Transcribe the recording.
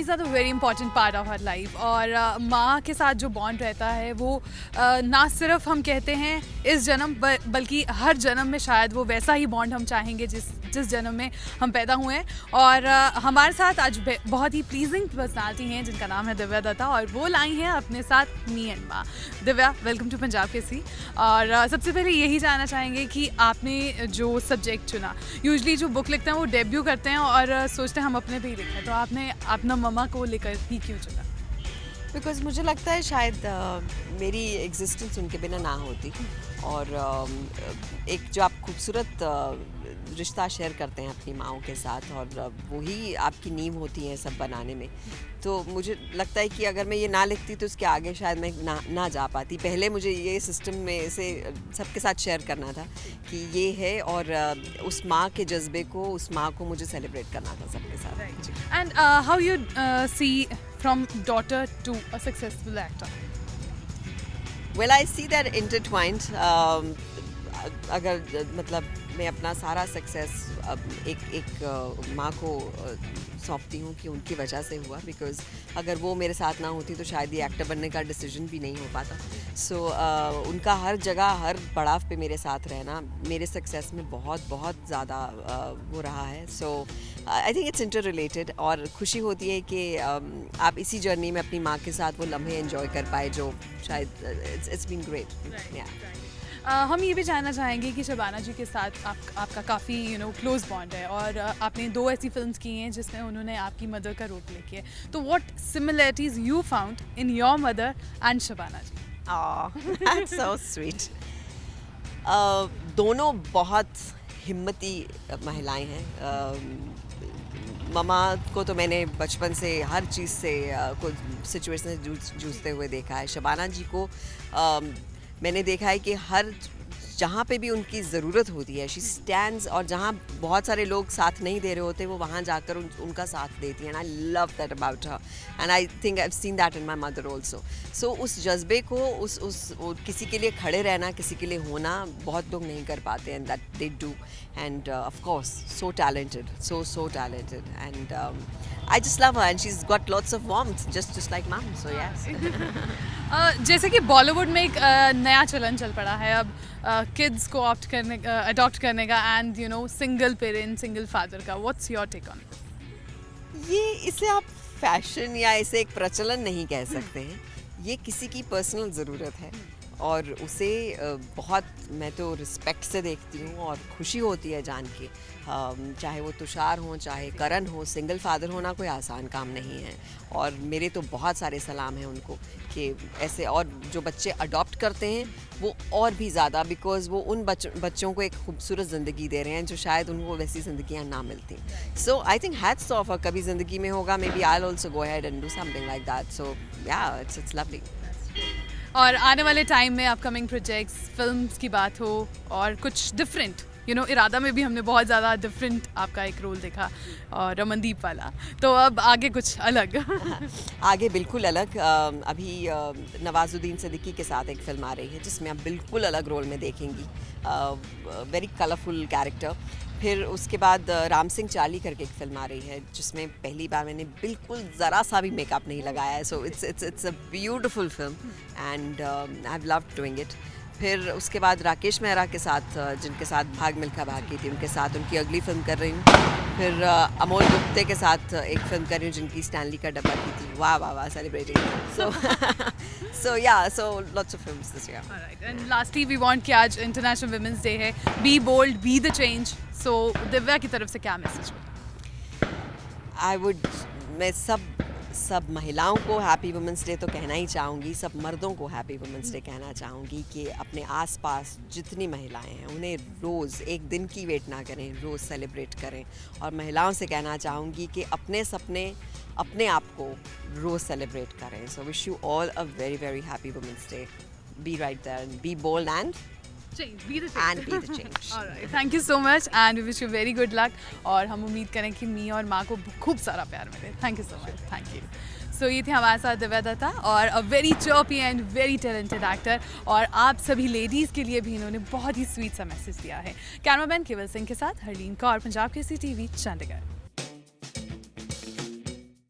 Mother's are the very important part of our life और माँ के साथ जो बॉन्ड रहता है वो ना सिर्फ हम कहते हैं इस जन्म बल्कि हर जन्म में शायद वो वैसा ही बॉन्ड हम चाहेंगे जिस जन्म में हम पैदा हुए हैं। और हमारे साथ आज बहुत ही प्लीजिंग पर्सनालिटी हैं जिनका नाम है दिव्या दत्ता और वो लाई हैं अपने साथ मी एंड माँ। Divya, welcome to Punjab Kesari. और सबसे पहले यही जानना चाहेंगे कि आपने जो सब्जेक्ट चुना, यूजुअली जो बुक लिखते हैं वो डेब्यू करते हैं और सोचते हैं हम अपने पे ही लिखें, तो आपने अपना मम्मा को लेकर ही क्यों चुना? बिकॉज़ मुझे लगता है शायद मेरी एग्जिस्टेंस उनके बिना ना होती और एक जो आप खूबसूरत रिश्ता शेयर करते हैं अपनी माँओं के साथ और वही आपकी नींव होती है सब बनाने में। तो मुझे लगता है कि अगर मैं ये ना लिखती तो उसके आगे शायद मैं ना जा पाती। पहले मुझे ये सिस्टम में इसे सबके साथ शेयर करना था कि ये है और उस माँ के जज्बे को, उस माँ को मुझे सेलिब्रेट करना था सबके साथ। And how you see from daughter to a successful actor? Well, I see that intertwined. अगर मतलब मैं अपना सारा सक्सेस अब एक माँ को सौंपती हूँ कि उनकी वजह से हुआ, बिकॉज़ अगर वो मेरे साथ ना होती तो शायद ये एक्टर बनने का डिसीजन भी नहीं हो पाता। सो उनका हर जगह हर पड़ाव पे मेरे साथ रहना मेरे सक्सेस में बहुत ज़्यादा वो रहा है। So I think it's interrelated और खुशी होती है कि आप इसी जर्नी में अपनी माँ के साथ वो लम्हे एंजॉय कर पाए जो शायद इट्स बीन ग्रेट। हम ये भी जानना चाहेंगे कि शबाना जी के साथ आपका काफ़ी क्लोज बॉन्ड है और आपने 2 ऐसी फिल्म्स की हैं जिसमें उन्होंने आपकी मदर का रोल प्ले किया है, तो what similarities you found in your mother and Shabana ji? That's so sweet. दोनों बहुत हिम्मती महिलाएं हैं। ममा को तो मैंने बचपन से हर चीज़ से कुछ सिचुएशन से जूझते हुए देखा है। शबाना जी को मैंने देखा है कि हर जहाँ पे भी उनकी ज़रूरत होती है शी स्टैंड्स, और जहाँ बहुत सारे लोग साथ नहीं दे रहे होते वो वहाँ जाकर उनका साथ देती हैं। I love that about her and I think I have seen that in my mother also. So उस जज्बे को उस किसी के लिए खड़े रहना, किसी के लिए होना बहुत लोग नहीं कर पाते हैं, that they do. End of course so talented, so talented, and I just love her and she's got lots of warmth just like mom, so yes. जैसे कि बॉलीवुड में एक नया चलन चल पड़ा है अब किड्स को अडॉप्ट करने का and single parent single father का, व्हाट्स योर टेक ऑन? ये इसे आप फैशन या इसे एक प्रचलन नहीं कह सकते हैं, ये किसी की पर्सनल ज़रूरत है और उसे बहुत मैं तो रिस्पेक्ट से देखती हूँ और खुशी होती है जान के। चाहे वो तुषार हो चाहे करण हो, सिंगल फादर होना कोई आसान काम नहीं है और मेरे तो बहुत सारे सलाम हैं उनको कि ऐसे, और जो बच्चे अडॉप्ट करते हैं वो और भी ज़्यादा, बिकॉज़ वो उन बच्चों को एक खूबसूरत ज़िंदगी दे रहे हैं जो शायद उनको वैसी ज़िंदगियाँ ना मिलती। So I think hats off, कभी ज़िंदगी में होगा may be I will also go ahead and do something like that. So yeah it's lovely. और आने वाले टाइम में अपकमिंग प्रोजेक्ट्स, फिल्म्स की बात हो और कुछ डिफरेंट, इरादा में भी हमने बहुत ज़्यादा डिफरेंट आपका एक रोल देखा और रमनदीप वाला, तो अब आगे कुछ अलग? आगे बिल्कुल अलग। अभी नवाजुद्दीन सिद्दीकी के साथ एक फिल्म आ रही है जिसमें आप बिल्कुल अलग रोल में देखेंगी, वेरी कलरफुल कैरेक्टर। फिर उसके बाद राम सिंह चाली करके एक फिल्म आ रही है जिसमें पहली बार मैंने बिल्कुल ज़रा सा भी मेकअप नहीं लगाया है। So it's a beautiful film and I have loved doing it. फिर उसके बाद राकेश मेहरा के साथ, जिनके साथ भाग मिल्खा भाग की थी, उनके साथ उनकी अगली फिल्म कर रही हूँ। फिर अमोल गुप्ते के साथ एक फिल्म कर रही हूँ जिनकी स्टैनली का डब्बा की थी। वाह वाह वाह, celebrating. So lots of films this year. Alright, and lastly we want कि आज इंटरनेशनल वुमेन्स डे है, be bold, be the change. So Divya की तरफ से क्या मैसेज हो? मैं सब महिलाओं को हैप्पी वुमेंस डे तो कहना ही चाहूँगी, सब मर्दों को हैप्पी वुमेंस डे कहना चाहूँगी कि अपने आसपास जितनी महिलाएं हैं उन्हें रोज़ एक दिन की वेट ना करें, रोज़ सेलिब्रेट करें। और महिलाओं से कहना चाहूँगी कि अपने सपने, अपने आप को रोज़ सेलिब्रेट करें। So wish you all a very very happy women's day. Be right there, be bold and be the change. And be the change. Alright, thank you so much and we wish you very good luck और हम उम्मीद करें कि मी और माँ को खूब सारा प्यार मिले। Thank you so much, thank you. So ये थे हमारे साथ दिव्या दत्ता और a very chirpy and very talented actor, और आप सभी लेडीज़ के लिए भी इन्होंने बहुत ही स्वीट सा मैसेज दिया है। कैमरामैन केवल सिंह के साथ हरलीन कौर, पंजाब केसरी टीवी, चंडीगढ़।